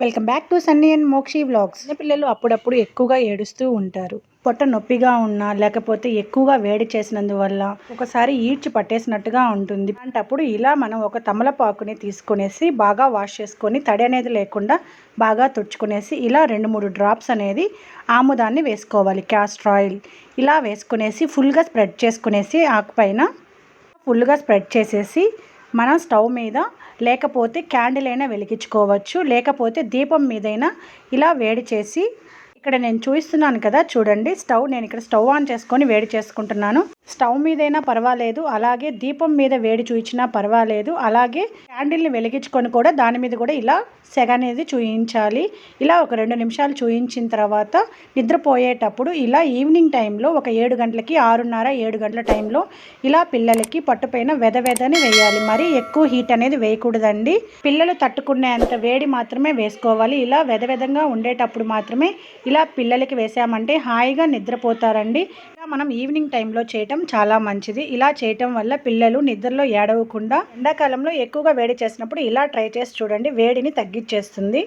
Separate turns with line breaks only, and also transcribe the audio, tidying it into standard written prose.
Welcome back to Sunny and Mokshi vlogs. పిల్లలు అప్పుడప్పుడు ఎక్కువగా ఏడుస్తూ ఉంటారు. పొట్ట నొప్పిగా ఉన్నా లేకపోతే ఎక్కువగా వేడి చేసినందువల్ల ఒకసారి ఈడ్చి పట్టేసినట్టుగా ఉంటుంది. అలాంటప్పుడు ఇలా మనం ఒక తమలపాకుని తీసుకునేసి బాగా వాష్ చేసుకొని తడి అనేది లేకుండా బాగా తుడుచుకునేసి ఇలా 2-3 డ్రాప్స్ అనేది ఆముదాన్ని వేసుకోవాలి. క్యాస్టర్ ఆయిల్ ఇలా వేసుకునేసి ఫుల్గా స్ప్రెడ్ చేసుకునేసి ఆకుపైన ఫుల్గా స్ప్రెడ్ చేసేసి మనం స్టవ్ మీద లేకపోతే క్యాండిల్ అయినా వెలిగించుకోవచ్చు, లేకపోతే దీపం మీదైనా ఇలా వేడి చేసి ఇక్కడ నేను చూపిస్తున్నాను కదా చూడండి. నేను ఇక్కడ స్టవ్ ఆన్ చేసుకొని వేడి చేసుకుంటున్నాను. స్టవ్ మీదైనా పర్వాలేదు, అలాగే దీపం మీద వేడి చూయించినా పర్వాలేదు, అలాగే క్యాండిల్ని వెలిగించుకొని కూడా దాని మీద కూడా ఇలా సెగ అనేది చూయించాలి. ఇలా ఒక 2 నిమిషాలు చూయించిన తర్వాత నిద్రపోయేటప్పుడు ఇలా ఈవినింగ్ టైంలో ఒక 7 గంటలకి 6:30 7 గంటల టైంలో ఇలా పిల్లలకి పట్టుపైన వెదని వేయాలి. మరీ ఎక్కువ హీట్ అనేది వేయకూడదండి. పిల్లలు తట్టుకునేంత వేడి మాత్రమే వేసుకోవాలి. ఇలా వెదగా ఉండేటప్పుడు మాత్రమే ఇలా పిల్లలకి వేసామంటే హాయిగా నిద్రపోతారండి. ఇలా మనం ఈవినింగ్ టైంలో చేయటం చాలా మంచిది. ఇలా చేయటం వల్ల పిల్లలు నిద్రలో ఏడవకుండా ఎండాకాలంలో ఎక్కువగా వేడి చేసినప్పుడు ఇలా ట్రై చేసి చూడండి, వేడిని తగ్గించేస్తుంది.